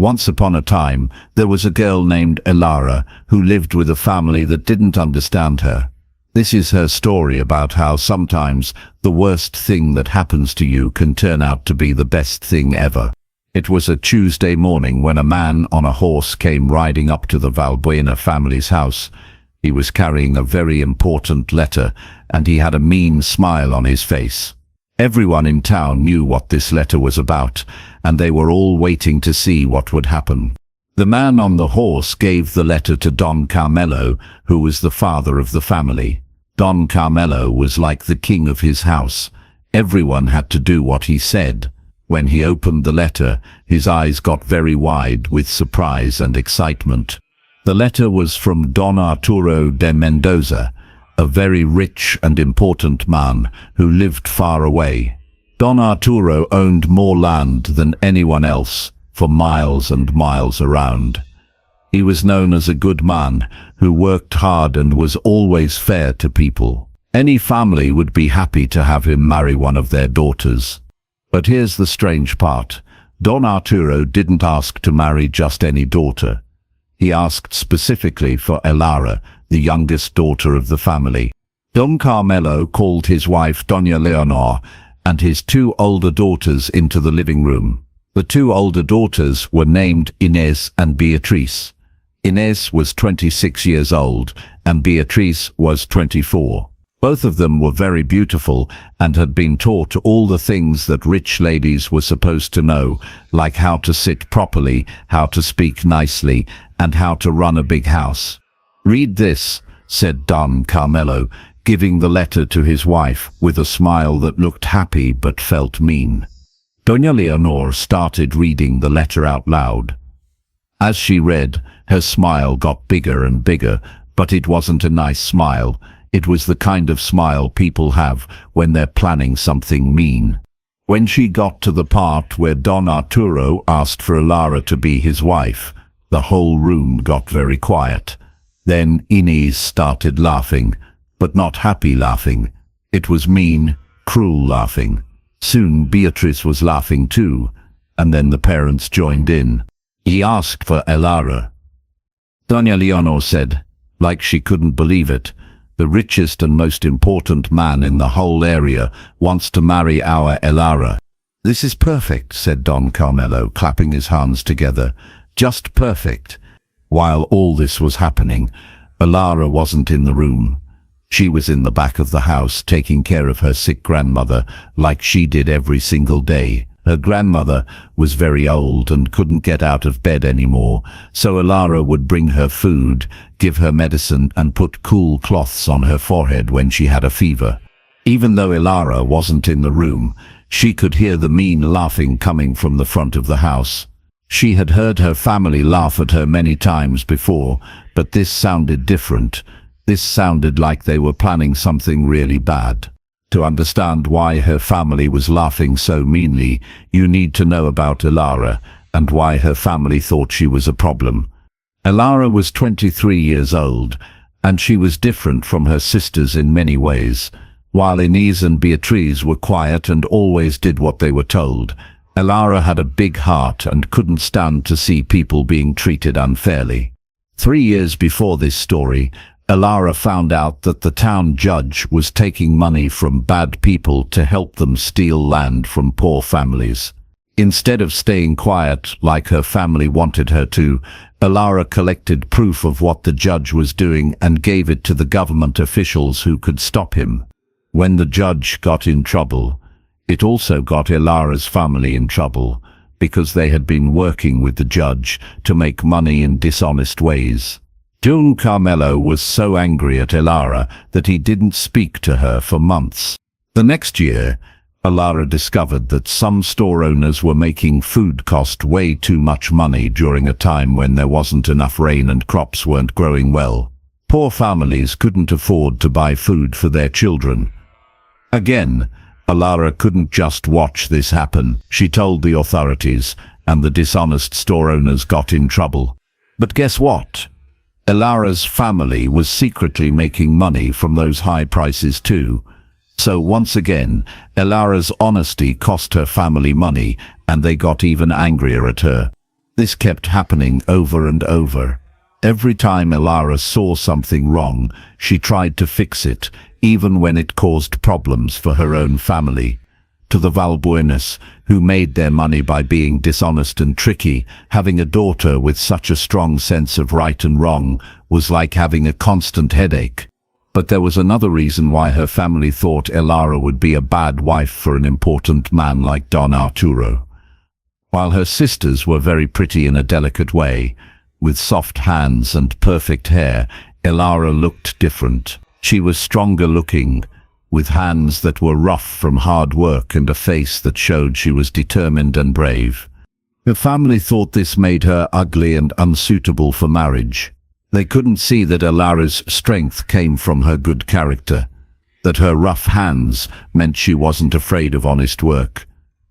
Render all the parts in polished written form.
Once upon a time, there was a girl named Elara who lived with a family that didn't understand her. This is her story about how sometimes the worst thing that happens to you can turn out to be the best thing ever. It was a Tuesday morning when a man on a horse came riding up to the Valbuena family's house. He was carrying a very important letter, and he had a mean smile on his face. Everyone in town knew what this letter was about, and they were all waiting to see what would happen. The man on the horse gave the letter to Don Carmelo, who was the father of the family. Don Carmelo was like the king of his house. Everyone had to do what he said. When he opened the letter, his eyes got very wide with surprise and excitement. The letter was from Don Arturo de Mendoza, a very rich and important man who lived far away. Don Arturo owned more land than anyone else for miles and miles around. He was known as a good man who worked hard and was always fair to people. Any family would be happy to have him marry one of their daughters. But here's the strange part. Don Arturo didn't ask to marry just any daughter. He asked specifically for Elara, the youngest daughter of the family. Don Carmelo called his wife Doña Leonor and his two older daughters into the living room. The two older daughters were named Inés and Beatriz. Inés was 26 years old and Beatriz was 24. Both of them were very beautiful and had been taught all the things that rich ladies were supposed to know, like how to sit properly, how to speak nicely, and how to run a big house. "Read this," said Don Carmelo, giving the letter to his wife with a smile that looked happy but felt mean. Doña Leonor started reading the letter out loud. As she read, her smile got bigger and bigger, but it wasn't a nice smile. It was the kind of smile people have when they're planning something mean. When she got to the part where Don Arturo asked for Elara to be his wife, the whole room got very quiet. Then Inés started laughing, but not happy laughing. It was mean, cruel laughing. Soon Beatriz was laughing too, and then the parents joined in. He asked for Elara. Doña Leonor said, like she couldn't believe it, "The richest and most important man in the whole area wants to marry our Elara." "This is perfect," said Don Carmelo, clapping his hands together. "Just perfect." While all this was happening, Elara wasn't in the room. She was in the back of the house taking care of her sick grandmother like she did every single day. Her grandmother was very old and couldn't get out of bed anymore, so Elara would bring her food, give her medicine and put cool cloths on her forehead when she had a fever. Even though Elara wasn't in the room, she could hear the mean laughing coming from the front of the house. She had heard her family laugh at her many times before, but this sounded different. This sounded like they were planning something really bad. To understand why her family was laughing so meanly, you need to know about Elara and why her family thought she was a problem. Elara was 23 years old, and she was different from her sisters in many ways. While Inés and Beatriz were quiet and always did what they were told, Elara had a big heart and couldn't stand to see people being treated unfairly. 3 years before this story, Elara found out that the town judge was taking money from bad people to help them steal land from poor families. Instead of staying quiet like her family wanted her to, Elara collected proof of what the judge was doing and gave it to the government officials who could stop him. When the judge got in trouble, it also got Elara's family in trouble because they had been working with the judge to make money in dishonest ways. Don Carmelo was so angry at Elara that he didn't speak to her for months. The next year, Elara discovered that some store owners were making food cost way too much money during a time when there wasn't enough rain and crops weren't growing well. Poor families couldn't afford to buy food for their children. Again, Elara couldn't just watch this happen. She told the authorities, and the dishonest store owners got in trouble. But guess what? Elara's family was secretly making money from those high prices too. So once again, Elara's honesty cost her family money, and they got even angrier at her. This kept happening over and over. Every time Elara saw something wrong, she tried to fix it, even when it caused problems for her own family. To the Valbuenas, who made their money by being dishonest and tricky, having a daughter with such a strong sense of right and wrong was like having a constant headache. But there was another reason why her family thought Elara would be a bad wife for an important man like Don Arturo. While her sisters were very pretty in a delicate way, with soft hands and perfect hair, Elara looked different. She was stronger looking, with hands that were rough from hard work and a face that showed she was determined and brave. Her family thought this made her ugly and unsuitable for marriage. They couldn't see that Elara's strength came from her good character, that her rough hands meant she wasn't afraid of honest work,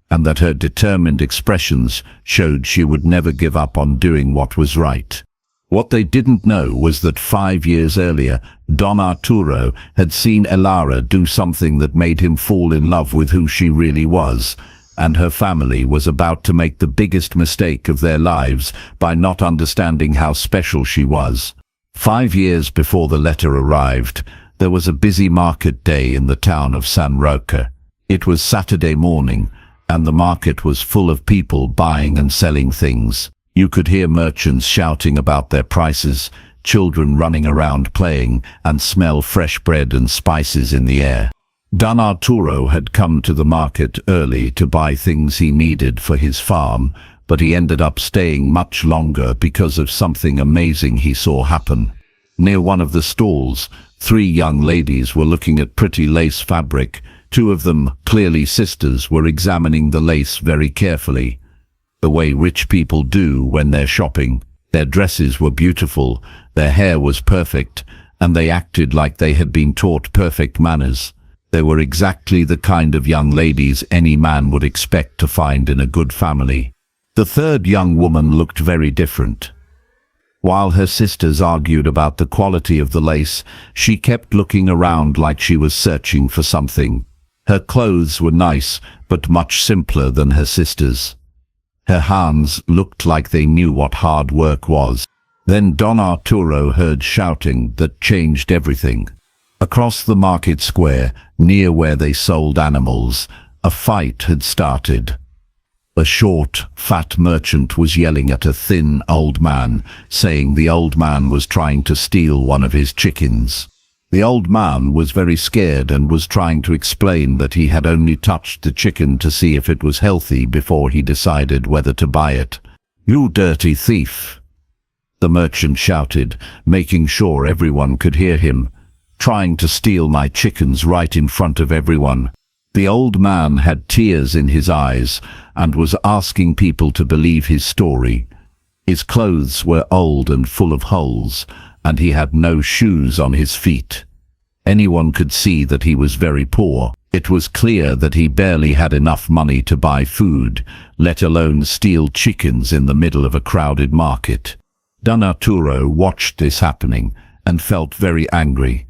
and that her determined expressions showed she would never give up on doing what was right. What they didn't know was that 5 years earlier, Don Arturo had seen Elara do something that made him fall in love with who she really was, and her family was about to make the biggest mistake of their lives by not understanding how special she was. 5 years before the letter arrived, there was a busy market day in the town of San Roque. It was Saturday morning, and the market was full of people buying and selling things. You could hear merchants shouting about their prices, children running around playing, and smell fresh bread and spices in the air. Don Arturo had come to the market early to buy things he needed for his farm, but he ended up staying much longer because of something amazing he saw happen. Near one of the stalls, 3 young ladies were looking at pretty lace fabric. 2 of them, clearly sisters, were examining the lace very carefully, the way rich people do when they're shopping. Their dresses were beautiful, their hair was perfect, and they acted like they had been taught perfect manners. They were exactly the kind of young ladies any man would expect to find in a good family. The 3rd young woman looked very different. While her sisters argued about the quality of the lace, she kept looking around like she was searching for something. Her clothes were nice, but much simpler than her sisters'. Her hands looked like they knew what hard work was. Then Don Arturo heard shouting that changed everything. Across the market square, near where they sold animals, a fight had started. A short, fat merchant was yelling at a thin, old man, saying the old man was trying to steal one of his chickens. The old man was very scared and was trying to explain that he had only touched the chicken to see if it was healthy before he decided whether to buy it. "You dirty thief!" the merchant shouted, making sure everyone could hear him. "Trying to steal my chickens right in front of everyone." The old man had tears in his eyes and was asking people to believe his story. His clothes were old and full of holes, and he had no shoes on his feet. Anyone could see that he was very poor. It was clear that he barely had enough money to buy food, let alone steal chickens in the middle of a crowded market. Don Arturo watched this happening and felt very angry.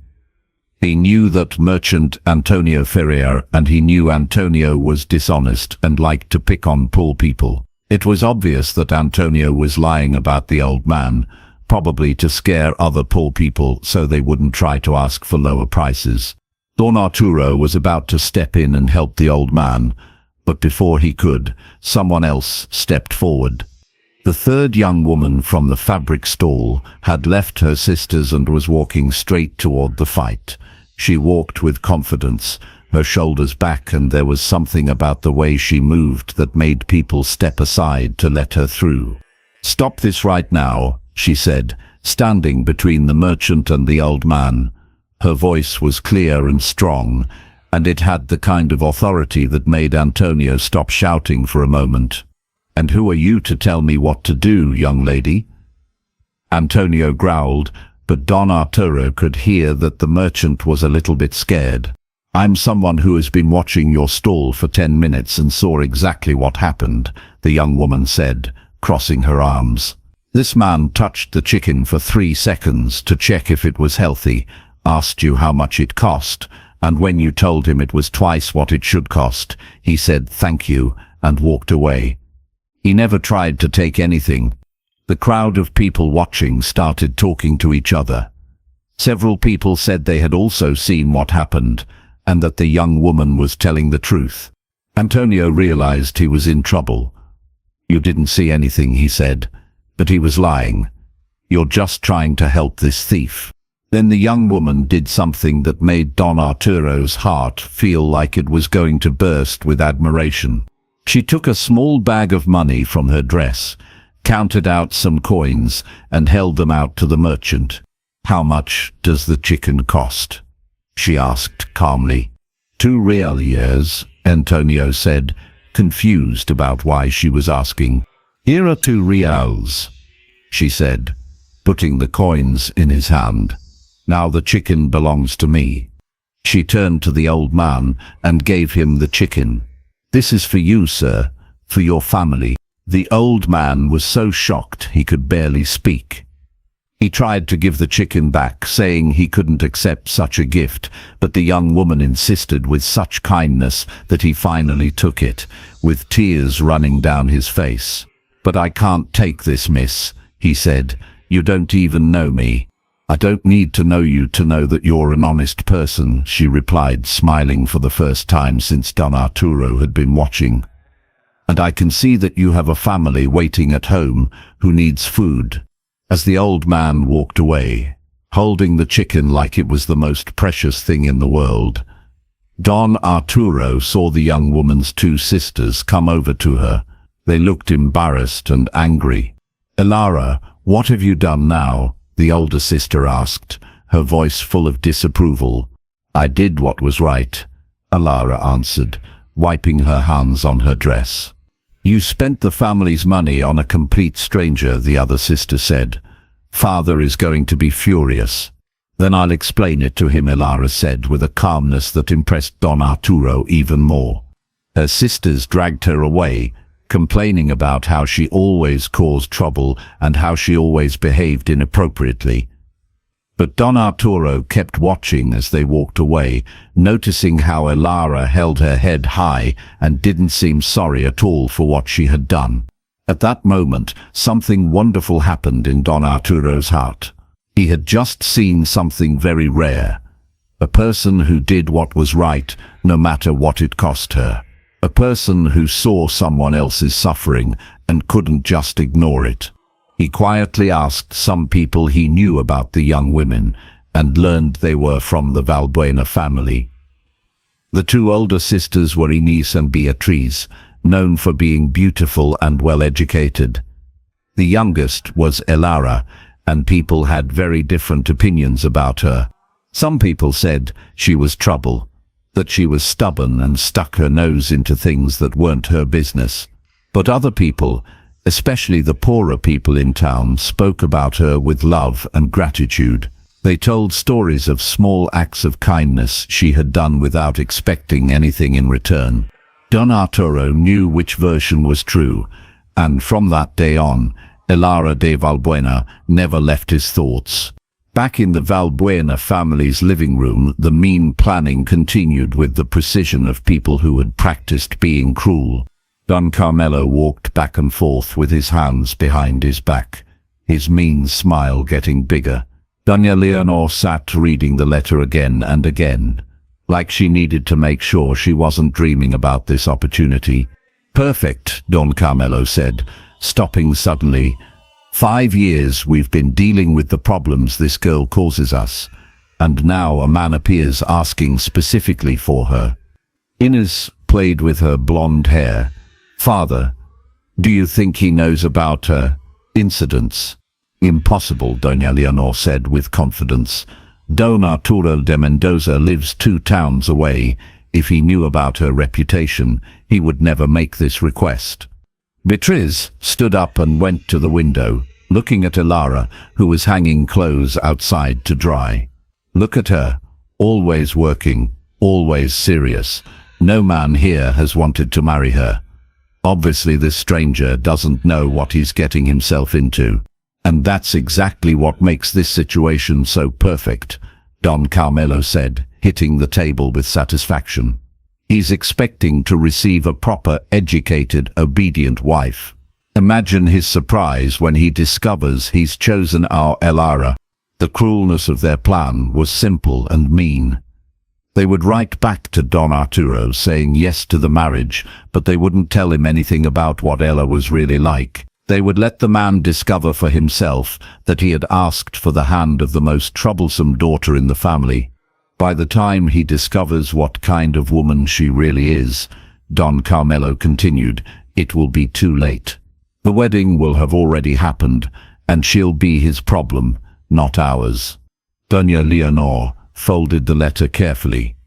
He knew that merchant Antonio Ferrer, and he knew Antonio was dishonest and liked to pick on poor people. It was obvious that Antonio was lying about the old man, probably to scare other poor people so they wouldn't try to ask for lower prices. Don Arturo was about to step in and help the old man, but before he could, someone else stepped forward. The 3rd young woman from the fabric stall had left her sisters and was walking straight toward the fight. She walked with confidence, her shoulders back, and there was something about the way she moved that made people step aside to let her through. "Stop this right now," she said, standing between the merchant and the old man. Her voice was clear and strong, and it had the kind of authority that made Antonio stop shouting for a moment. "And who are you to tell me what to do, young lady?" Antonio growled, but Don Arturo could hear that the merchant was a little bit scared. "I'm someone who has been watching your stall for 10 minutes and saw exactly what happened," the young woman said, crossing her arms. "This man touched the chicken for 3 seconds to check if it was healthy, asked you how much it cost, and when you told him it was twice what it should cost, he said thank you and walked away. He never tried to take anything. The crowd of people watching started talking to each other. Several people said they had also seen what happened, and that the young woman was telling the truth. Antonio realized he was in trouble. "You didn't see anything," he said, "but he was lying. You're just trying to help this thief." Then the young woman did something that made Don Arturo's heart feel like it was going to burst with admiration. She took a small bag of money from her dress, counted out some coins, and held them out to the merchant. "How much does the chicken cost?" she asked calmly. "2 reales," Antonio said, confused about why she was asking. "Here are 2 reals," she said, putting the coins in his hand. "Now the chicken belongs to me." She turned to the old man and gave him the chicken. "This is for you, sir, for your family." The old man was so shocked he could barely speak. He tried to give the chicken back, saying he couldn't accept such a gift, but the young woman insisted with such kindness that he finally took it, with tears running down his face. "But I can't take this, miss," he said. "You don't even know me." "I don't need to know you to know that you're an honest person," she replied, smiling for the first time since Don Arturo had been watching. "And I can see that you have a family waiting at home who needs food." As the old man walked away, holding the chicken like it was the most precious thing in the world, Don Arturo saw the young woman's 2 sisters come over to her. They looked embarrassed and angry. "Elara, what have you done now?" the older sister asked, her voice full of disapproval. "I did what was right," Elara answered, wiping her hands on her dress. "You spent the family's money on a complete stranger," the other sister said. "Father is going to be furious." "Then I'll explain it to him," Elara said with a calmness that impressed Don Arturo even more. Her sisters dragged her away, complaining about how she always caused trouble and how she always behaved inappropriately. But Don Arturo kept watching as they walked away, noticing how Elara held her head high and didn't seem sorry at all for what she had done. At that moment, something wonderful happened in Don Arturo's heart. He had just seen something very rare. A person who did what was right, no matter what it cost her. A person who saw someone else's suffering and couldn't just ignore it. He quietly asked some people he knew about the young women and learned they were from the Valbuena family. The 2 older sisters were Inés and Beatriz, known for being beautiful and well-educated. The youngest was Elara, and people had very different opinions about her. Some people said she was trouble, that she was stubborn and stuck her nose into things that weren't her business. But other people, especially the poorer people in town, spoke about her with love and gratitude. They told stories of small acts of kindness she had done without expecting anything in return. Don Arturo knew which version was true, and from that day on, Elara de Valbuena never left his thoughts. Back in the Valbuena family's living room, the mean planning continued with the precision of people who had practiced being cruel. Don Carmelo walked back and forth with his hands behind his back, his mean smile getting bigger. Doña Leonor sat reading the letter again and again, like she needed to make sure she wasn't dreaming about this opportunity. "Perfect," Don Carmelo said, stopping suddenly. 5 years we've been dealing with the problems this girl causes us, and now a man appears asking specifically for her." Inés played with her blonde hair. "Father, do you think he knows about her incidents?" "Impossible," Doña Leonor said with confidence. "Don Arturo de Mendoza lives 2 towns away. If he knew about her reputation, he would never make this request." Beatriz stood up and went to the window, looking at Elara, who was hanging clothes outside to dry. "Look at her, always working, always serious. No man here has wanted to marry her. Obviously this stranger doesn't know what he's getting himself into. And that's exactly what makes this situation so perfect," Don Carmelo said, hitting the table with satisfaction. "He's expecting to receive a proper, educated, obedient wife. Imagine his surprise when he discovers he's chosen our Elara. The cruelness of their plan was simple and mean. They would write back to Don Arturo saying yes to the marriage, but they wouldn't tell him anything about what Ella was really like. They would let the man discover for himself that he had asked for the hand of the most troublesome daughter in the family. By the time he discovers what kind of woman she really is, Don Carmelo continued, it will be too late. The wedding will have already happened, and she'll be his problem, not ours. Doña Leonor folded the letter carefully.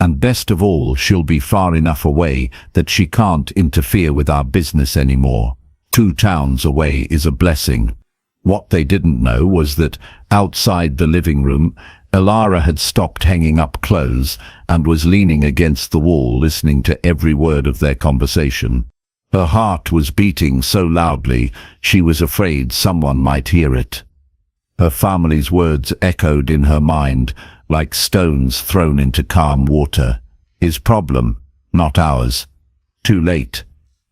And best of all, she'll be far enough away that she can't interfere with our business anymore. 2 towns away is a blessing. What they didn't know was that outside the living room, Elara had stopped hanging up clothes and was leaning against the wall listening to every word of their conversation. Her heart was beating so loudly she was afraid someone might hear it. Her family's words echoed in her mind like stones thrown into calm water. His problem, not ours. Too late.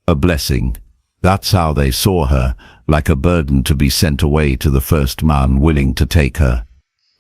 A blessing. That's how they saw her, like a burden to be sent away to the first man willing to take her.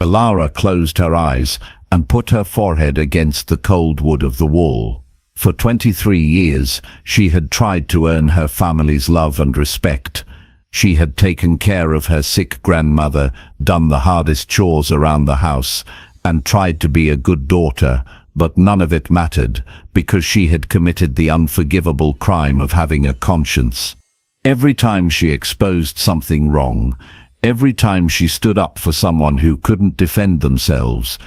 Elara closed her eyes and put her forehead against the cold wood of the wall. For 23 years, she had tried to earn her family's love and respect. She had taken care of her sick grandmother, done the hardest chores around the house, and tried to be a good daughter, but none of it mattered because she had committed the unforgivable crime of having a conscience. Every time she exposed something wrong, every time she stood up for someone who couldn't defend themselves,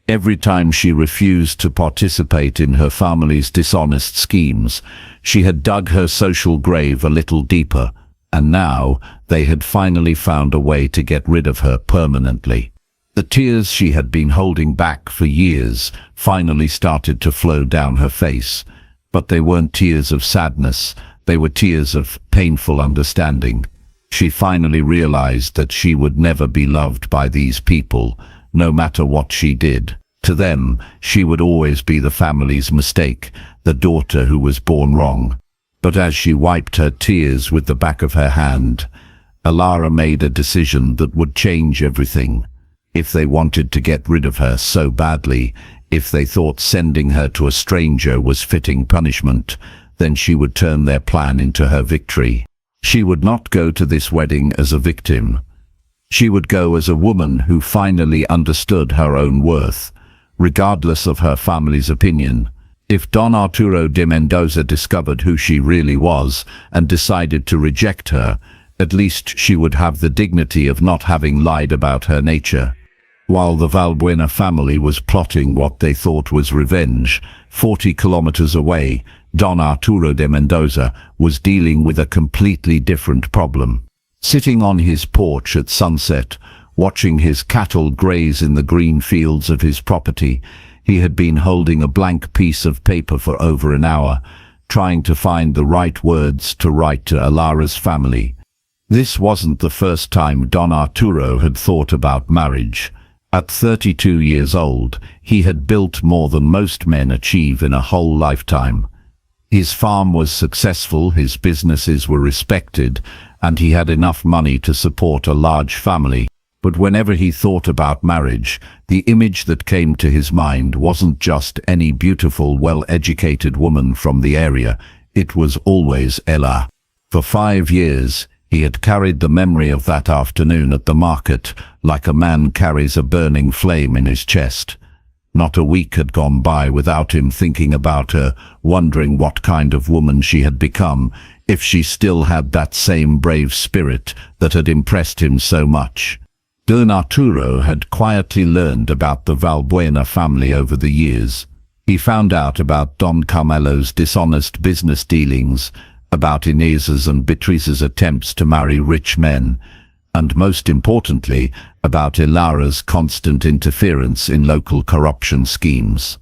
every time she refused to participate in her family's dishonest schemes, she had dug her social grave a little deeper, and now they had finally found a way to get rid of her permanently. The tears she had been holding back for years finally started to flow down her face, but they weren't tears of sadness, they were tears of painful understanding. She finally realized that she would never be loved by these people, no matter what she did. To them, she would always be the family's mistake, the daughter who was born wrong. But as she wiped her tears with the back of her hand, Elara made a decision that would change everything. If they wanted to get rid of her so badly, if they thought sending her to a stranger was fitting punishment, then she would turn their plan into her victory. She would not go to this wedding as a victim. She would go as a woman who finally understood her own worth, regardless of her family's opinion. If Don Arturo de Mendoza discovered who she really was and decided to reject her, at least she would have the dignity of not having lied about her nature. While the Valbuena family was plotting what they thought was revenge, 40 kilometers away, Don Arturo de Mendoza was dealing with a completely different problem. Sitting on his porch at sunset, watching his cattle graze in the green fields of his property, he had been holding a blank piece of paper for over an hour, trying to find the right words to write to Elara's family. This wasn't the first time Don Arturo had thought about marriage. At 32 years old, he had built more than most men achieve in a whole lifetime. His farm was successful, his businesses were respected, and he had enough money to support a large family. But whenever he thought about marriage, the image that came to his mind wasn't just any beautiful, well-educated woman from the area. It was always Ella. For 5 years, he had carried the memory of that afternoon at the market like a man carries a burning flame in his chest. Not a week had gone by without him thinking about her, wondering what kind of woman she had become, if she still had that same brave spirit that had impressed him so much. Don Arturo had quietly learned about the Valbuena family over the years. He found out about Don Carmelo's dishonest business dealings, about Inez's and Beatrice's attempts to marry rich men, and most importantly, about Elara's constant interference in local corruption schemes.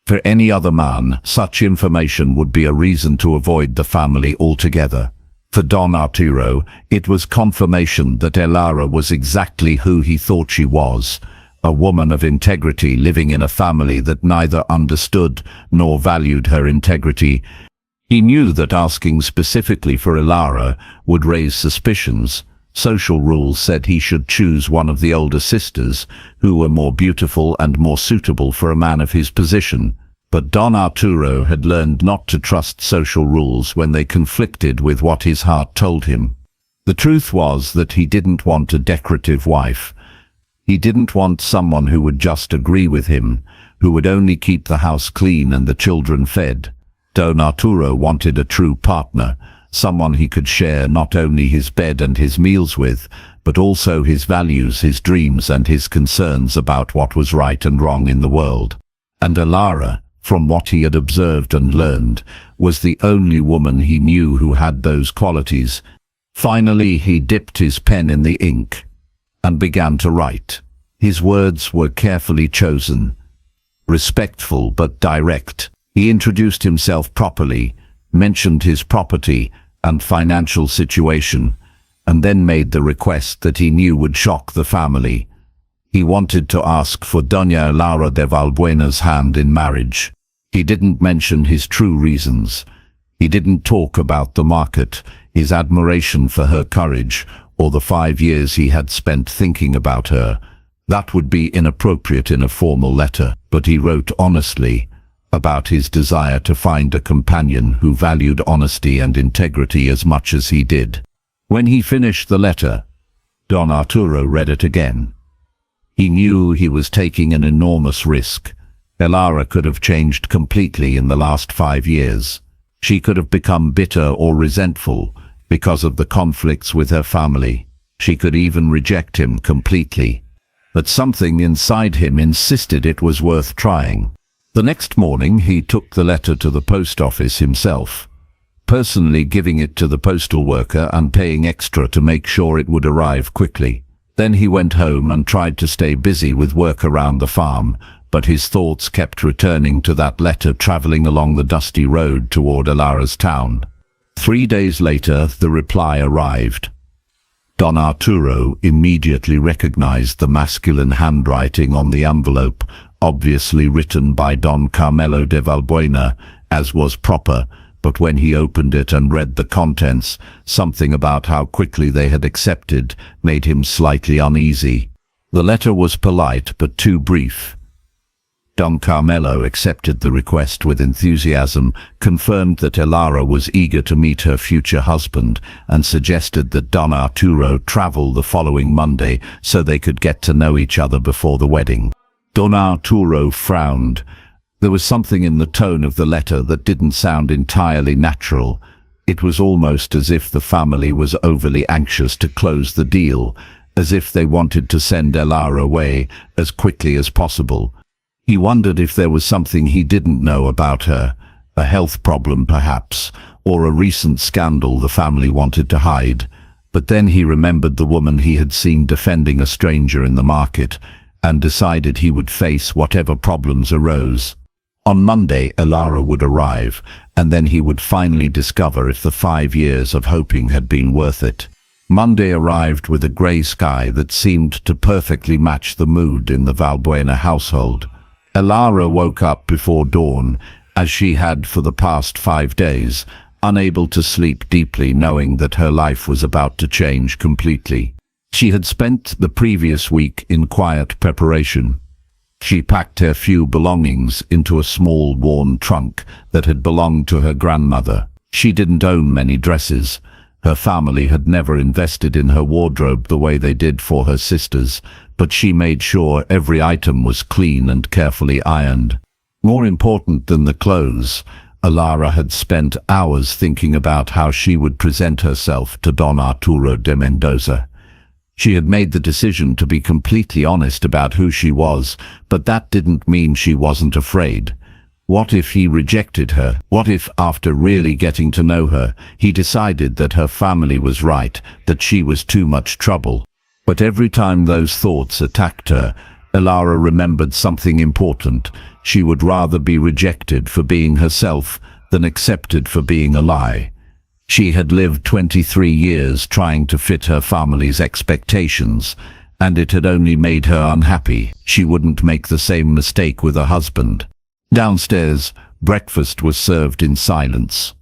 For any other man, such information would be a reason to avoid the family altogether. For Don Arturo, it was confirmation that Elara was exactly who he thought she was, a woman of integrity living in a family that neither understood nor valued her integrity. He knew that asking specifically for Elara would raise suspicions. Social rules said he should choose one of the older sisters, who were more beautiful and more suitable for a man of his position. But Don Arturo had learned not to trust social rules when they conflicted with what his heart told him. The truth was that he didn't want a decorative wife. He didn't want someone who would just agree with him, who would only keep the house clean and the children fed. Don Arturo wanted a true partner, someone he could share not only his bed and his meals with, but also his values, his dreams, and his concerns about what was right and wrong in the world. And Elara, from what he had observed and learned, was the only woman he knew who had those qualities. Finally, he dipped his pen in the ink and began to write. His words were carefully chosen, respectful but direct. He introduced himself properly, mentioned his property and financial situation, and then made the request that he knew would shock the family. He wanted to ask for Doña Elara de Valbuena's hand in marriage. He didn't mention his true reasons. He didn't talk about the market, his admiration for her courage, or the 5 years he had spent thinking about her. That would be inappropriate in a formal letter, but he wrote honestly about his desire to find a companion who valued honesty and integrity as much as he did. When he finished the letter, Don Arturo read it again. He knew he was taking an enormous risk. Elara could have changed completely in the last 5 years. She could have become bitter or resentful because of the conflicts with her family. She could even reject him completely. But something inside him insisted it was worth trying. The next morning he took the letter to the post office himself, personally giving it to the postal worker and paying extra to make sure it would arrive quickly. Then he went home and tried to stay busy with work around the farm, but his thoughts kept returning to that letter traveling along the dusty road toward Elara's town. 3 days later, the reply arrived. Don Arturo immediately recognized the masculine handwriting on the envelope, obviously written by Don Carmelo de Valbuena, as was proper, but when he opened it and read the contents, something about how quickly they had accepted made him slightly uneasy. The letter was polite but too brief. Don Carmelo accepted the request with enthusiasm, confirmed that Elara was eager to meet her future husband, and suggested that Don Arturo travel the following Monday so they could get to know each other before the wedding. Don Arturo frowned. There was something in the tone of the letter that didn't sound entirely natural. It was almost as if the family was overly anxious to close the deal, as if they wanted to send Elara away as quickly as possible. He wondered if there was something he didn't know about her, a health problem perhaps, or a recent scandal the family wanted to hide. But then he remembered the woman he had seen defending a stranger in the market, and decided he would face whatever problems arose. On Monday, Elara would arrive, and then he would finally discover if the 5 years of hoping had been worth it. Monday arrived with a grey sky that seemed to perfectly match the mood in the Valbuena household. Elara woke up before dawn, as she had for the past 5 days, unable to sleep deeply, knowing that her life was about to change completely. She had spent the previous week in quiet preparation. She packed her few belongings into a small worn trunk that had belonged to her grandmother. She didn't own many dresses. Her family had never invested in her wardrobe the way they did for her sisters, but she made sure every item was clean and carefully ironed. More important than the clothes, Elara had spent hours thinking about how she would present herself to Don Arturo de Mendoza. She had made the decision to be completely honest about who she was, but that didn't mean she wasn't afraid. What if he rejected her? What if, after really getting to know her, he decided that her family was right, that she was too much trouble? But every time those thoughts attacked her, Elara remembered something important. She would rather be rejected for being herself than accepted for being a lie. She had lived 23 years trying to fit her family's expectations, and it had only made her unhappy. She wouldn't make the same mistake with her husband. Downstairs, breakfast was served in silence.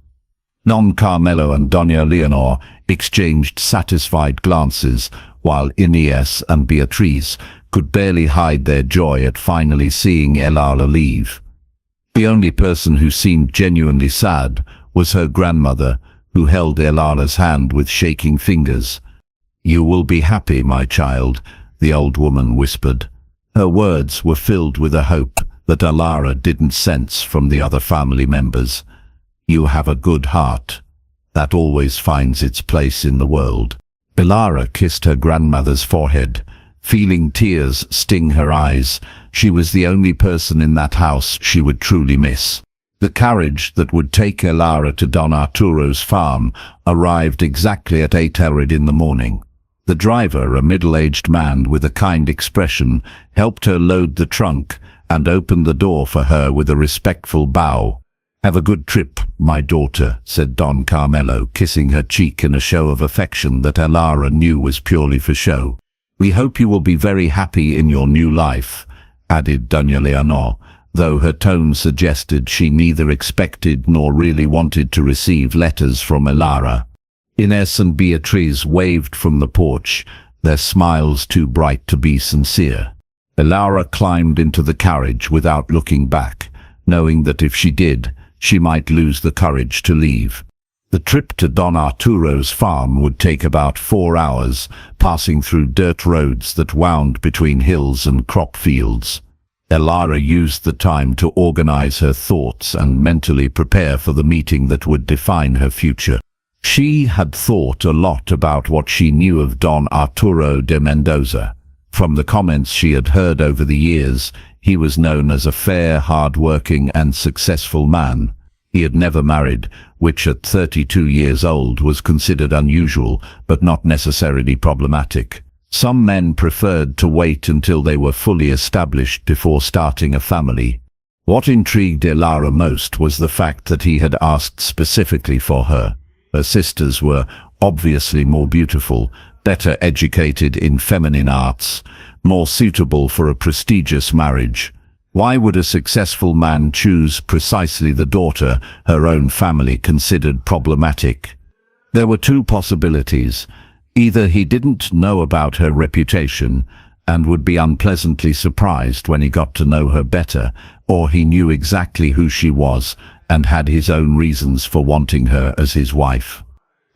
Don Carmelo and Doña Leonor exchanged satisfied glances, while Inés and Beatriz could barely hide their joy at finally seeing Elara leave. The only person who seemed genuinely sad was her grandmother, who held Elara's hand with shaking fingers. "You will be happy, my child," the old woman whispered. Her words were filled with a hope that Elara didn't sense from the other family members. "You have a good heart. That always finds its place in the world." Elara kissed her grandmother's forehead, feeling tears sting her eyes. She was the only person in that house she would truly miss. The carriage that would take Elara to Don Arturo's farm arrived exactly at 8:00 in the morning. The driver, a middle-aged man with a kind expression, helped her load the trunk and opened the door for her with a respectful bow. "Have a good trip, my daughter," said Don Carmelo, kissing her cheek in a show of affection that Elara knew was purely for show. "We hope you will be very happy in your new life," added Doña Leonor, though her tone suggested she neither expected nor really wanted to receive letters from Elara. Inés and Beatriz waved from the porch, their smiles too bright to be sincere. Elara climbed into the carriage without looking back, knowing that if she did, she might lose the courage to leave. The trip to Don Arturo's farm would take about 4 hours, passing through dirt roads that wound between hills and crop fields. Elara used the time to organize her thoughts and mentally prepare for the meeting that would define her future. She had thought a lot about what she knew of Don Arturo de Mendoza. From the comments she had heard over the years, he was known as a fair, hard-working and successful man. He had never married, which at 32 years old was considered unusual, but not necessarily problematic. Some men preferred to wait until they were fully established before starting a family. What intrigued Elara most was the fact that he had asked specifically for her. Her sisters were obviously more beautiful, better educated in feminine arts, more suitable for a prestigious marriage. Why would a successful man choose precisely the daughter her own family considered problematic? There were two possibilities. Either he didn't know about her reputation and would be unpleasantly surprised when he got to know her better, or he knew exactly who she was and had his own reasons for wanting her as his wife.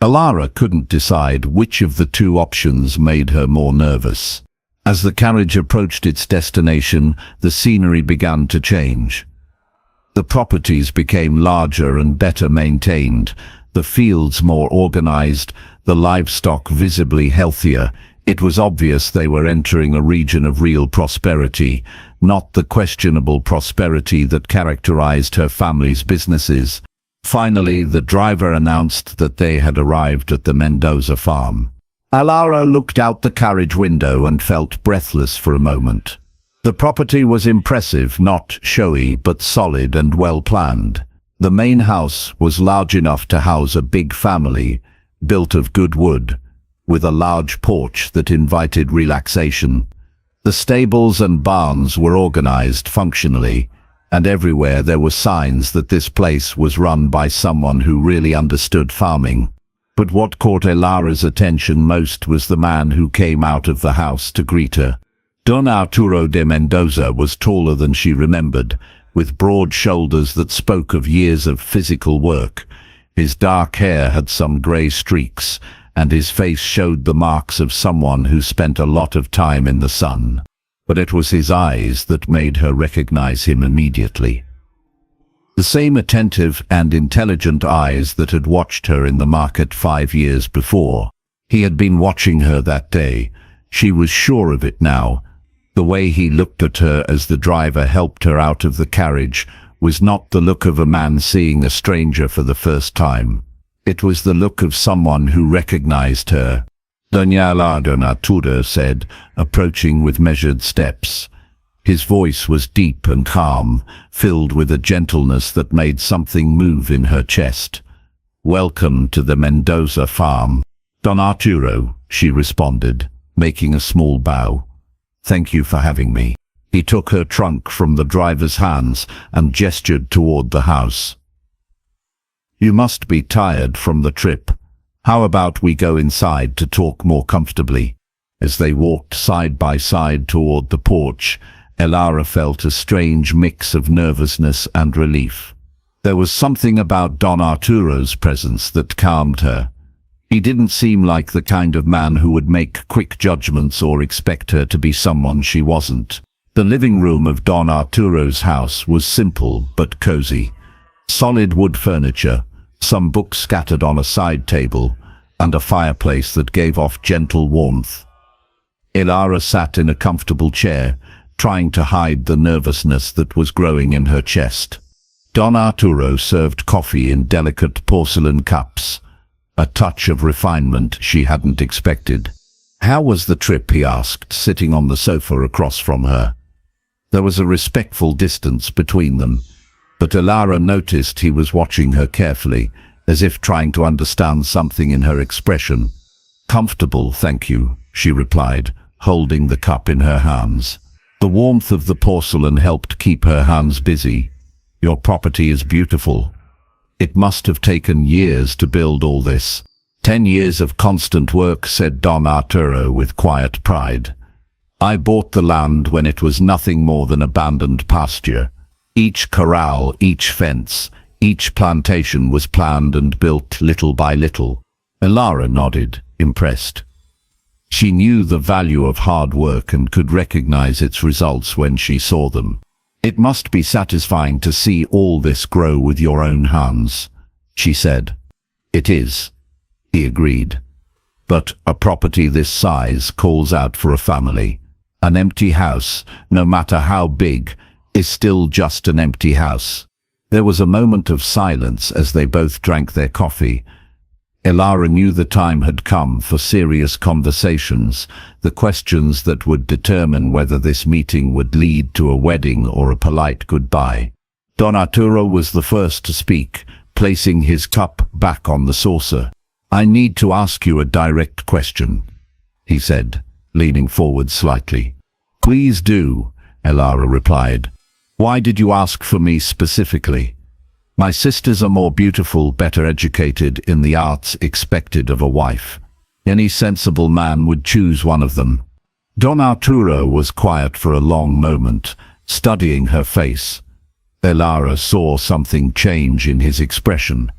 Elara couldn't decide which of the two options made her more nervous. As the carriage approached its destination, the scenery began to change. The properties became larger and better maintained, the fields more organized, the livestock visibly healthier. It was obvious they were entering a region of real prosperity, not the questionable prosperity that characterized her family's businesses. Finally, the driver announced that they had arrived at the Mendoza farm. Elara looked out the carriage window and felt breathless for a moment. The property was impressive, not showy, but solid and well-planned. The main house was large enough to house a big family, built of good wood, with a large porch that invited relaxation. The stables and barns were organized functionally, and everywhere there were signs that this place was run by someone who really understood farming. But what caught Elara's attention most was the man who came out of the house to greet her. Don Arturo de Mendoza was taller than she remembered, with broad shoulders that spoke of years of physical work. His dark hair had some gray streaks, and his face showed the marks of someone who spent a lot of time in the sun. But it was his eyes that made her recognize him immediately. The same attentive and intelligent eyes that had watched her in the market 5 years before. He had been watching her that day. She was sure of it now. The way he looked at her as the driver helped her out of the carriage was not the look of a man seeing a stranger for the first time. It was the look of someone who recognized her. "Doña Elara and Arturo," said, approaching with measured steps. His voice was deep and calm, filled with a gentleness that made something move in her chest. "Welcome to the Mendoza farm." "Don Arturo," she responded, making a small bow. "Thank you for having me." He took her trunk from the driver's hands and gestured toward the house. You must be tired from the trip. How about we go inside to talk more comfortably? As they walked side by side toward the porch, Elara felt a strange mix of nervousness and relief. There was something about Don Arturo's presence that calmed her. He didn't seem like the kind of man who would make quick judgments or expect her to be someone she wasn't. The living room of Don Arturo's house was simple but cozy. Solid wood furniture, some books scattered on a side table, and a fireplace that gave off gentle warmth. Elara sat in a comfortable chair, trying to hide the nervousness that was growing in her chest. Don Arturo served coffee in delicate porcelain cups, a touch of refinement she hadn't expected. "How was the trip?" he asked, sitting on the sofa across from her. There was a respectful distance between them, but Elara noticed he was watching her carefully, as if trying to understand something in her expression. "Comfortable, thank you," she replied, holding the cup in her hands. The warmth of the porcelain helped keep her hands busy. "Your property is beautiful. It must have taken years to build all this." 10 years of constant work," said Don Arturo with quiet pride. "I bought the land when it was nothing more than abandoned pasture. Each corral, each fence, each plantation was planned and built little by little." Elara nodded, impressed. She knew the value of hard work and could recognize its results when she saw them. "It must be satisfying to see all this grow with your own hands," she said. "It is," he agreed. "But a property this size calls out for a family. An empty house, no matter how big, is still just an empty house." There was a moment of silence as they both drank their coffee. Elara knew the time had come for serious conversations, the questions that would determine whether this meeting would lead to a wedding or a polite goodbye. Don Arturo was the first to speak, placing his cup back on the saucer. "I need to ask you a direct question," he said, leaning forward slightly. "Please do," Elara replied. "Why did you ask for me specifically?" "My sisters are more beautiful, better educated in the arts expected of a wife. Any sensible man would choose one of them." Don Arturo was quiet for a long moment, studying her face. Elara saw something change in his expression.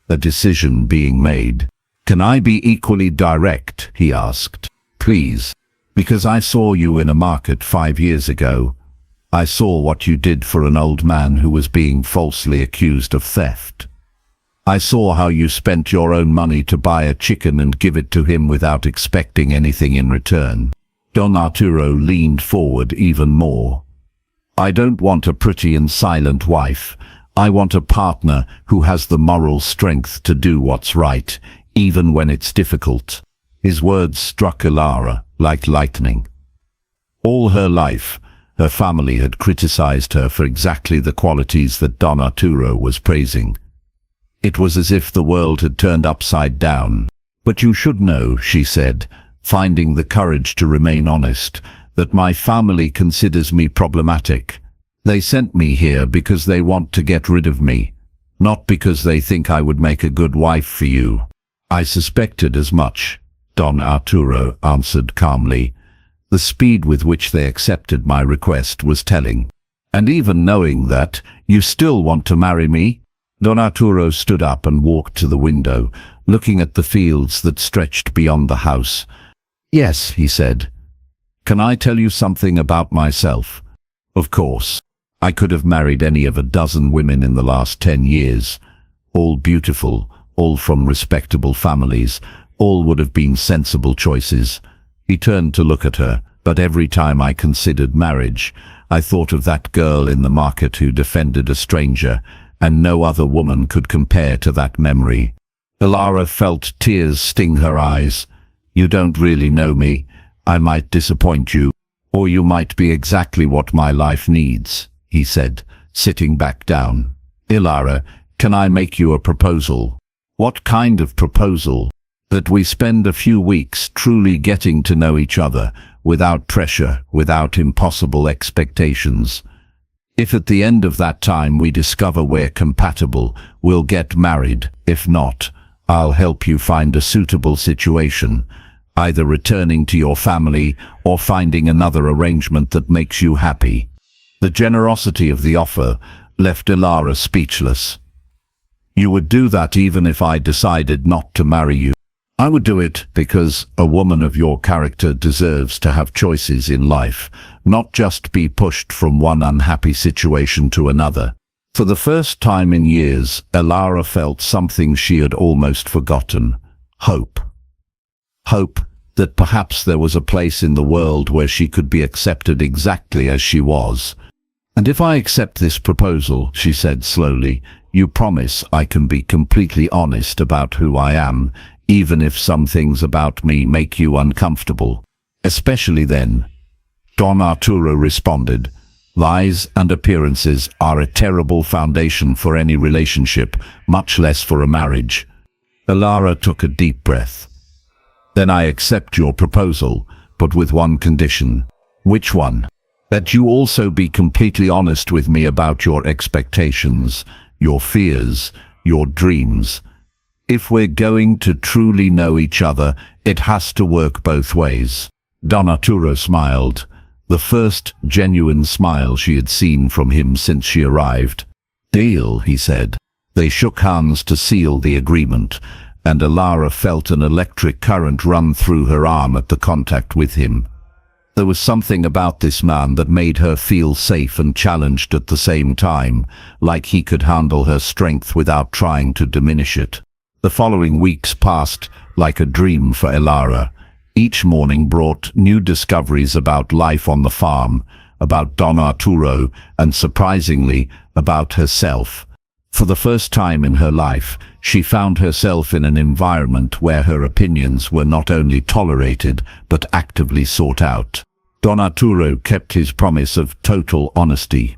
A decision being made. "Can I be equally direct?" he asked. "Please. Because I saw you in a market 5 years ago. I saw what you did for an old man who was being falsely accused of theft. I saw how you spent your own money to buy a chicken and give it to him without expecting anything in return." Don Arturo leaned forward even more. "I don't want a pretty and silent wife. I want a partner who has the moral strength to do what's right, even when it's difficult." His words struck Elara like lightning. All her life, her family had criticized her for exactly the qualities that Don Arturo was praising. It was as if the world had turned upside down. "But you should know," she said, finding the courage to remain honest, "that my family considers me problematic. They sent me here because they want to get rid of me, not because they think I would make a good wife for you." "I suspected as much," Don Arturo answered calmly. The speed with which they accepted my request was telling. "And even knowing that, you still want to marry me?" Don Arturo stood up and walked to the window, looking at the fields that stretched beyond the house. "Yes," he said. "Can I tell you something about myself?" "Of course. I could have married any of a dozen women in the last 10 years. All beautiful, all from respectable families, all would have been sensible choices." He turned to look at her, but every time I considered marriage, I thought of that girl in the market who defended a stranger, and no other woman could compare to that memory. Elara felt tears sting her eyes. "You don't really know me. I might disappoint you, or you might be exactly what my life needs," he said, sitting back down. "Elara, can I make you a proposal?" "What kind of proposal?" "That we spend a few weeks truly getting to know each other, without pressure, without impossible expectations." If at the end of that time we discover we're compatible, we'll get married. If not, I'll help you find a suitable situation, either returning to your family or finding another arrangement that makes you happy." The generosity of the offer left Elara speechless. "You would do that even if I decided not to marry you?" "I would do it because a woman of your character deserves to have choices in life, not just be pushed from one unhappy situation to another." For the first time in years, Elara felt something she had almost forgotten: hope. Hope that perhaps there was a place in the world where she could be accepted exactly as she was. "And if I accept this proposal," she said slowly, "you promise I can be completely honest about who I am, even if some things about me make you uncomfortable?" "Especially then," Don Arturo responded. "Lies and appearances are a terrible foundation for any relationship, much less for a marriage." Elara took a deep breath. "Then I accept your proposal, but with one condition." "Which one?" "That you also be completely honest with me about your expectations, your fears, your dreams. If we're going to truly know each other, it has to work both ways." Don Arturo smiled, the first genuine smile she had seen from him since she arrived. "Deal," he said. They shook hands to seal the agreement, and Elara felt an electric current run through her arm at the contact with him. There was something about this man that made her feel safe and challenged at the same time, like he could handle her strength without trying to diminish it. The following weeks passed like a dream for Elara. Each morning brought new discoveries about life on the farm, about Don Arturo, and surprisingly, about herself. For the first time in her life, she found herself in an environment where her opinions were not only tolerated, but actively sought out. Don Arturo kept his promise of total honesty.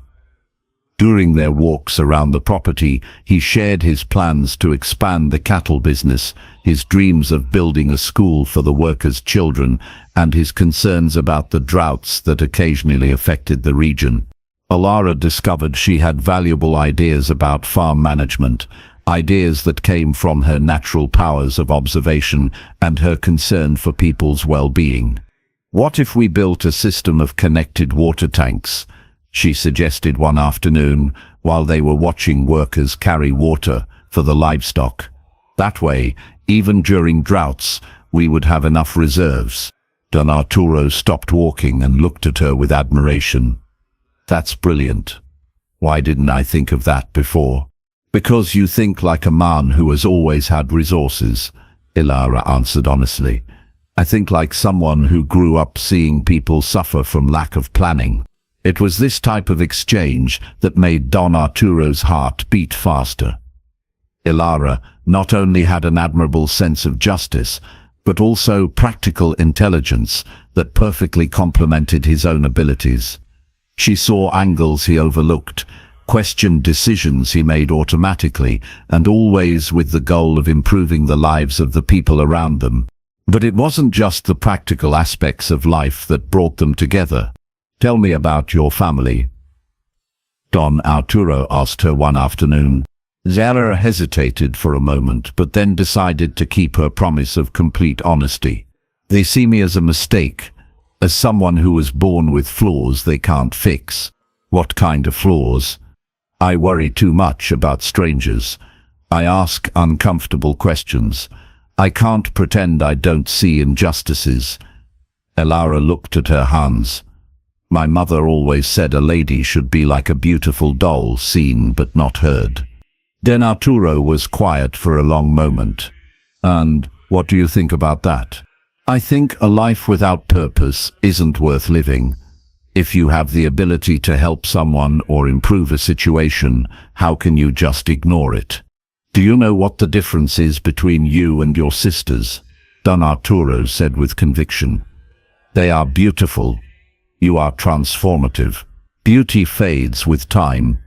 During their walks around the property, he shared his plans to expand the cattle business, his dreams of building a school for the workers' children, and his concerns about the droughts that occasionally affected the region. Elara discovered she had valuable ideas about farm management, ideas that came from her natural powers of observation and her concern for people's well-being. "What if we built a system of connected water tanks?" she suggested one afternoon while they were watching workers carry water for the livestock. "That way, even during droughts, we would have enough reserves." Don Arturo stopped walking and looked at her with admiration. "That's brilliant. Why didn't I think of that before?" "Because you think like a man who has always had resources," Elara answered honestly. "I think like someone who grew up seeing people suffer from lack of planning." It was this type of exchange that made Don Arturo's heart beat faster. Elara not only had an admirable sense of justice, but also practical intelligence that perfectly complemented his own abilities. She saw angles he overlooked, questioned decisions he made automatically, and always with the goal of improving the lives of the people around them. But it wasn't just the practical aspects of life that brought them together. "Tell me about your family," Don Arturo asked her one afternoon. Elara hesitated for a moment, but then decided to keep her promise of complete honesty. "They see me as a mistake, as someone who was born with flaws they can't fix." "What kind of flaws?" "I worry too much about strangers. I ask uncomfortable questions. I can't pretend I don't see injustices." Elara looked at her hands. "My mother always said a lady should be like a beautiful doll, seen but not heard." Don Arturo was quiet for a long moment. "And what do you think about that?" "I think a life without purpose isn't worth living. If you have the ability to help someone or improve a situation, how can you just ignore it?" "Do you know what the difference is between you and your sisters?" Don Arturo said with conviction. "They are beautiful. You are transformative. Beauty fades with time,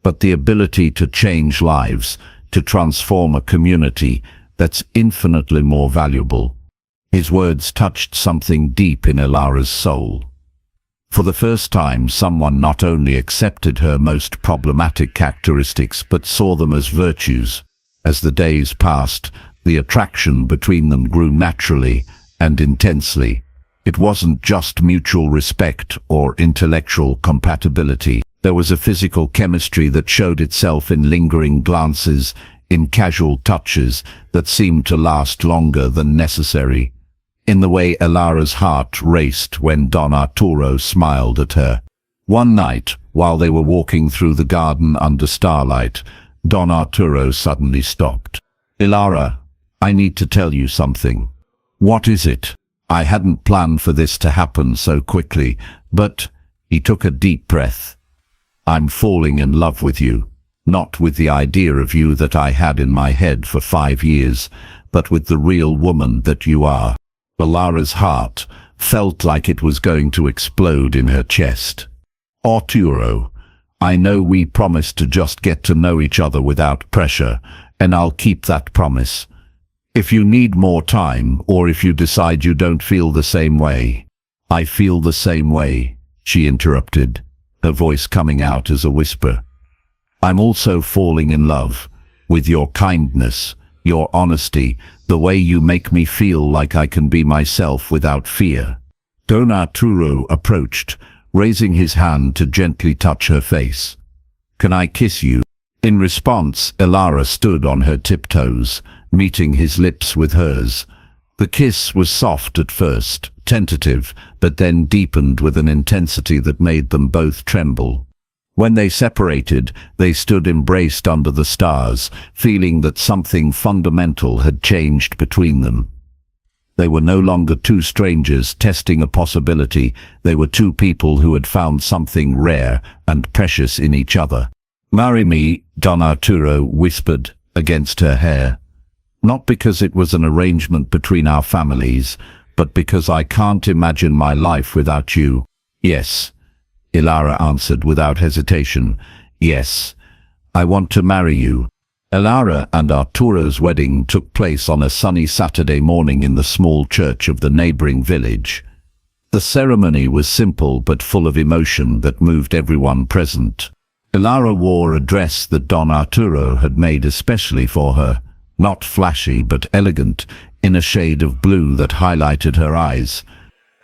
but the ability to change lives, to transform a community, that's infinitely more valuable." His words touched something deep in Elara's soul. For the first time, someone not only accepted her most problematic characteristics but saw them as virtues. As the days passed, the attraction between them grew naturally and intensely. It wasn't just mutual respect or intellectual compatibility. There was a physical chemistry that showed itself in lingering glances, in casual touches that seemed to last longer than necessary, in the way Elara's heart raced when Don Arturo smiled at her. One night, while they were walking through the garden under starlight, Don Arturo suddenly stopped. "Elara, I need to tell you something." "What is it?" "I hadn't planned for this to happen so quickly, but—" He took a deep breath. "I'm falling in love with you. Not with the idea of you that I had in my head for 5 years, but with the real woman that you are." Elara's heart felt like it was going to explode in her chest. "Arturo, I know we promised to just get to know each other without pressure, and I'll keep that promise. If you need more time, or if you decide you don't feel the same way—" "I feel the same way," she interrupted, her voice coming out as a whisper. "I'm also falling in love with your kindness, your honesty, the way you make me feel like I can be myself without fear." Don Arturo approached, raising his hand to gently touch her face. "Can I kiss you?" In response, Elara stood on her tiptoes, meeting his lips with hers. The kiss was soft at first, tentative, but then deepened with an intensity that made them both tremble. When they separated, they stood embraced under the stars, feeling that something fundamental had changed between them. They were no longer two strangers testing a possibility. They were two people who had found something rare and precious in each other. "Marry me," Don Arturo whispered against her hair. "Not because it was an arrangement between our families, but because I can't imagine my life without you." "Yes," Elara answered without hesitation. "Yes, I want to marry you." Elara and Arturo's wedding took place on a sunny Saturday morning in the small church of the neighboring village. The ceremony was simple but full of emotion that moved everyone present. Elara wore a dress that Don Arturo had made especially for her, not flashy but elegant, in a shade of blue that highlighted her eyes.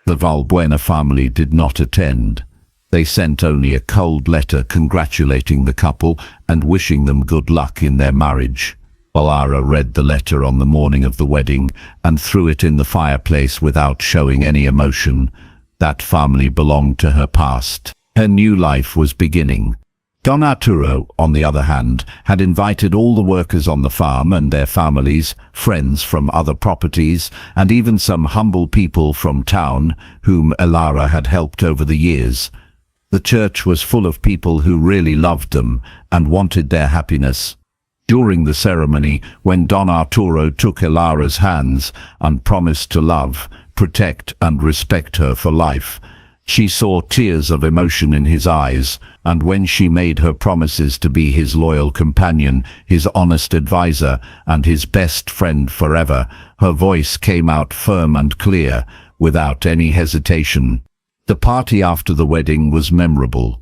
The Valbuena family did not attend. They sent only a cold letter congratulating the couple and wishing them good luck in their marriage. Elara read the letter on the morning of the wedding and threw it in the fireplace without showing any emotion. That family belonged to her past. Her new life was beginning. Don Arturo, on the other hand, had invited all the workers on the farm and their families, friends from other properties, and even some humble people from town whom Elara had helped over the years. The church was full of people who really loved them and wanted their happiness. During the ceremony, when Don Arturo took Elara's hands and promised to love, protect and respect her for life, she saw tears of emotion in his eyes, and when she made her promises to be his loyal companion, his honest advisor, and his best friend forever, her voice came out firm and clear, without any hesitation. The party after the wedding was memorable.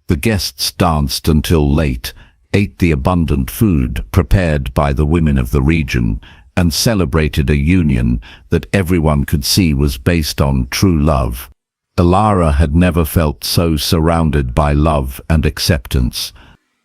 The guests danced until late, ate the abundant food prepared by the women of the region, and celebrated a union that everyone could see was based on true love. Elara had never felt so surrounded by love and acceptance.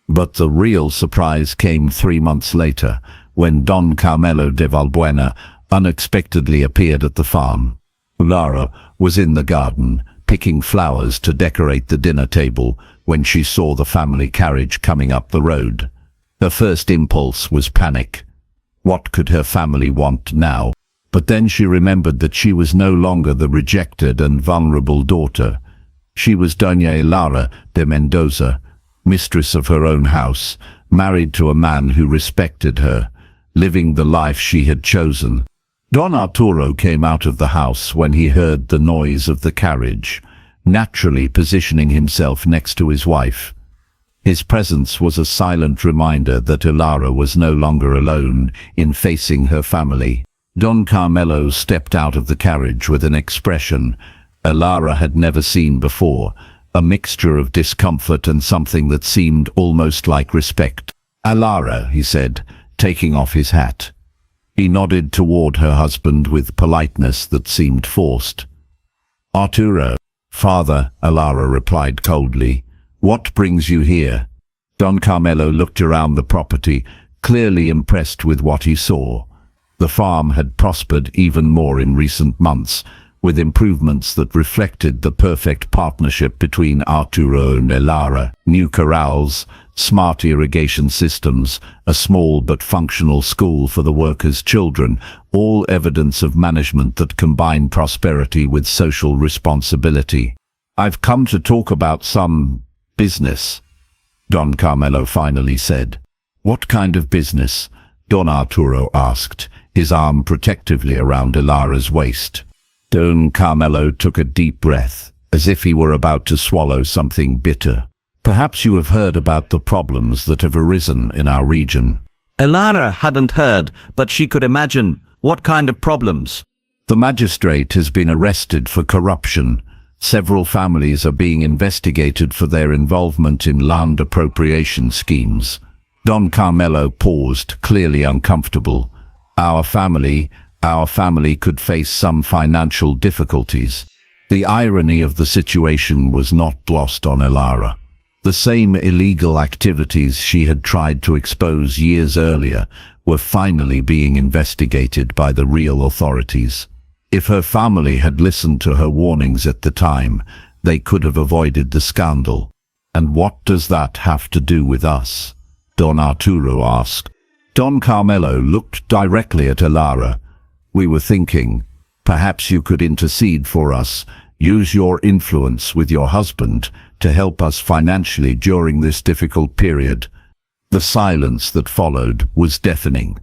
But the real surprise came 3 months later, when Don Carmelo de Valbuena unexpectedly appeared at the farm. Elara was in the garden, picking flowers to decorate the dinner table, when she saw the family carriage coming up the road. Her first impulse was panic. What could her family want now? But then she remembered that she was no longer the rejected and vulnerable daughter. She was Doña Elara de Mendoza, mistress of her own house, married to a man who respected her, living the life she had chosen. Don Arturo came out of the house when he heard the noise of the carriage, naturally positioning himself next to his wife. His presence was a silent reminder that Elara was no longer alone in facing her family. Don Carmelo stepped out of the carriage with an expression Elara had never seen before, a mixture of discomfort and something that seemed almost like respect. "Elara," he said, taking off his hat. He nodded toward her husband with politeness that seemed forced. "Arturo." "Father," Elara replied coldly. "What brings you here?" Don Carmelo looked around the property, clearly impressed with what he saw. The farm had prospered even more in recent months, with improvements that reflected the perfect partnership between Arturo and Elara. New corrals, smart irrigation systems, a small but functional school for the workers' children, all evidence of management that combined prosperity with social responsibility. "I've come to talk about some business," Don Carmelo finally said. "What kind of business?" Don Arturo asked, his arm protectively around Elara's waist. Don Carmelo took a deep breath, as if he were about to swallow something bitter. "Perhaps you have heard about the problems that have arisen in our region." Elara hadn't heard, but she could imagine. What kind of problems? "The magistrate has been arrested for corruption. Several families are being investigated for their involvement in land appropriation schemes." Don Carmelo paused, clearly uncomfortable. Our family could face some financial difficulties." The irony of the situation was not lost on Elara. The same illegal activities she had tried to expose years earlier were finally being investigated by the real authorities. If her family had listened to her warnings at the time, they could have avoided the scandal. "And what does that have to do with us?" Don Arturo asked. Don Carmelo looked directly at Elara. "We were thinking, perhaps you could intercede for us, use your influence with your husband to help us financially during this difficult period." The silence that followed was deafening.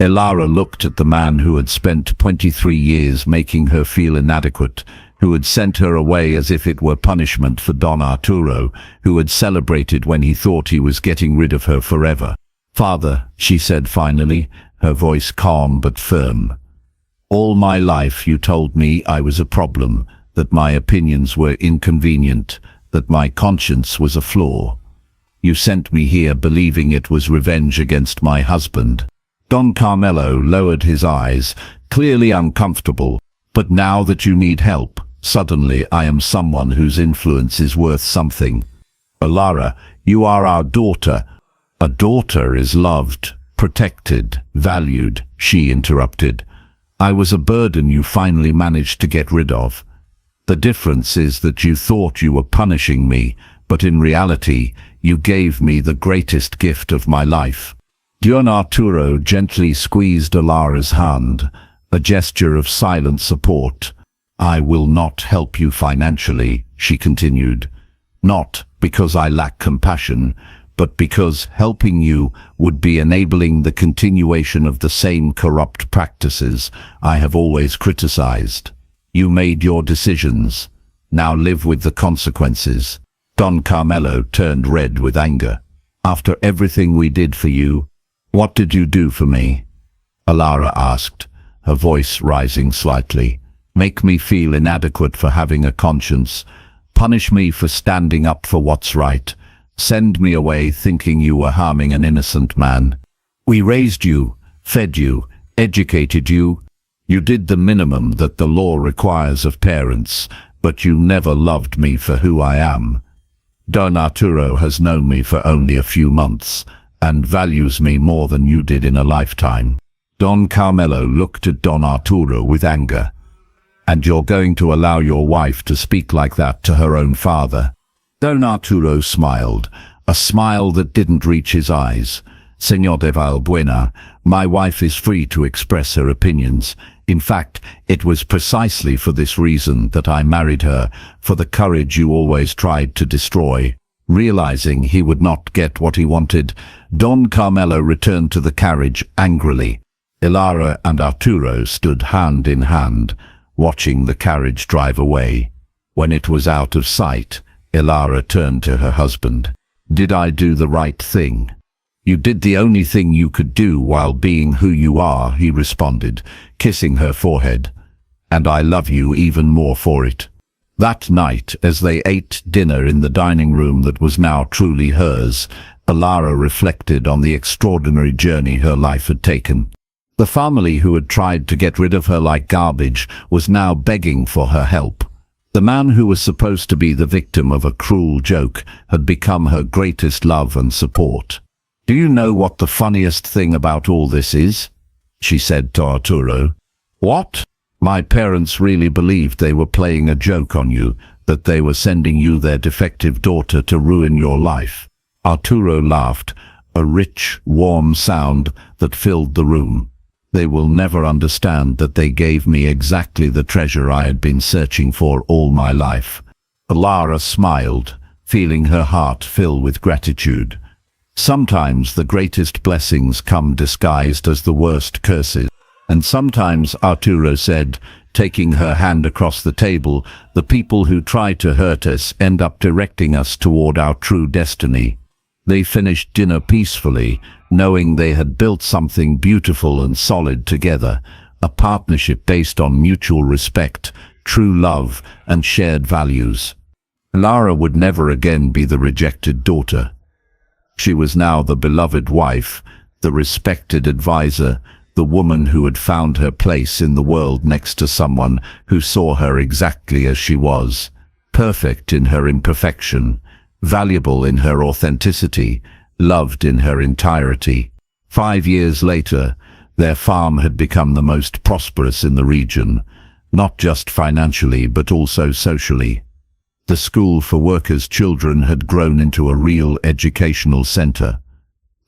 Elara looked at the man who had spent 23 years making her feel inadequate, who had sent her away as if it were punishment for Don Arturo, who had celebrated when he thought he was getting rid of her forever. "Father," she said finally, her voice calm but firm. "All my life you told me I was a problem, that my opinions were inconvenient, that my conscience was a flaw. You sent me here believing it was revenge against my husband." Don Carmelo lowered his eyes, clearly uncomfortable. "But now that you need help, suddenly I am someone whose influence is worth something." "Elara, you are our daughter." "A daughter is loved, protected, valued," she interrupted. "I was a burden you finally managed to get rid of. The difference is that you thought you were punishing me, but in reality, you gave me the greatest gift of my life." Don Arturo gently squeezed Elara's hand, a gesture of silent support. "I will not help you financially," she continued. "Not because I lack compassion, but because helping you would be enabling the continuation of the same corrupt practices I have always criticized. You made your decisions. Now live with the consequences." Don Carmelo turned red with anger. "After everything we did for you, what did you do for me?" Elara asked, her voice rising slightly. "Make me feel inadequate for having a conscience. Punish me for standing up for what's right. Send me away thinking you were harming an innocent man. We raised you, fed you, educated you. You did the minimum that the law requires of parents, but you never loved me for who I am. Don Arturo has known me for only a few months, and values me more than you did in a lifetime." Don Carmelo looked at Don Arturo with anger. "And you're going to allow your wife to speak like that to her own father?" Don Arturo smiled, a smile that didn't reach his eyes. "Señor de Valbuena, my wife is free to express her opinions. In fact, it was precisely for this reason that I married her, for the courage you always tried to destroy." Realizing he would not get what he wanted, Don Carmelo returned to the carriage angrily. Elara and Arturo stood hand in hand, watching the carriage drive away. When it was out of sight, Elara turned to her husband. "Did I do the right thing?" "You did the only thing you could do while being who you are," he responded, kissing her forehead. and I love you even more for it." That night, as they ate dinner in the dining room that was now truly hers, Elara reflected on the extraordinary journey her life had taken. The family who had tried to get rid of her like garbage was now begging for her help. The man who was supposed to be the victim of a cruel joke had become her greatest love and support. "Do you know what the funniest thing about all this is?" she said to Arturo. "What? My parents really believed they were playing a joke on you, that they were sending you their defective daughter to ruin your life." Arturo laughed, a rich, warm sound that filled the room. "They will never understand that they gave me exactly the treasure I had been searching for all my life." Elara smiled, feeling her heart fill with gratitude. Sometimes the greatest blessings come disguised as the worst curses. And sometimes, Arturo said, taking her hand across the table, the people who try to hurt us end up directing us toward our true destiny. They finished dinner peacefully, knowing they had built something beautiful and solid together, a partnership based on mutual respect, true love, and shared values. Elara would never again be the rejected daughter. She was now the beloved wife, the respected advisor, the woman who had found her place in the world next to someone who saw her exactly as she was, perfect in her imperfection, valuable in her authenticity, loved in her entirety. 5 years later, their farm had become the most prosperous in the region, not just financially but also socially. The school for workers' children had grown into a real educational center.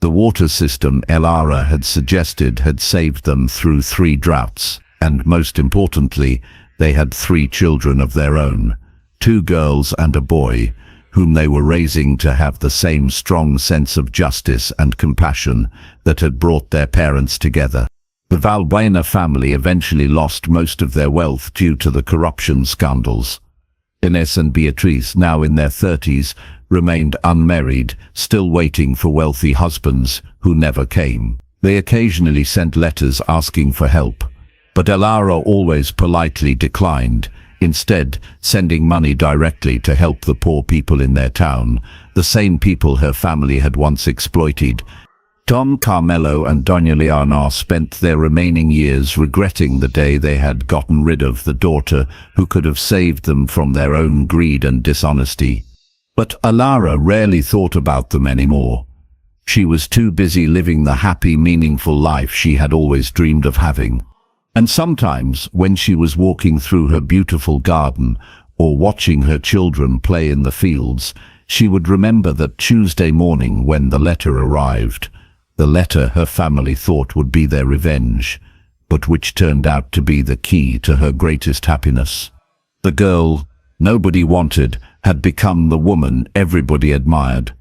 The water system Elara had suggested had saved them through 3 droughts, and most importantly, they had 3 children of their own, 2 girls and a boy, whom they were raising to have the same strong sense of justice and compassion that had brought their parents together. The Valbuena family eventually lost most of their wealth due to the corruption scandals. Ines and Beatriz, now in their 30s, remained unmarried, still waiting for wealthy husbands who never came. They occasionally sent letters asking for help, but Elara always politely declined, instead sending money directly to help the poor people in their town, the same people her family had once exploited. Don Carmelo and Doña Leonor spent their remaining years regretting the day they had gotten rid of the daughter who could have saved them from their own greed and dishonesty. But Elara rarely thought about them anymore. She was too busy living the happy, meaningful life she had always dreamed of having. And sometimes, when she was walking through her beautiful garden or watching her children play in the fields, she would remember that Tuesday morning when the letter arrived, the letter her family thought would be their revenge, but which turned out to be the key to her greatest happiness. The girl nobody wanted had become the woman everybody admired.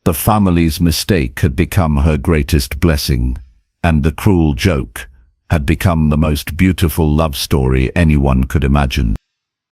The family's mistake had become her greatest blessing, and the cruel joke had become the most beautiful love story anyone could imagine.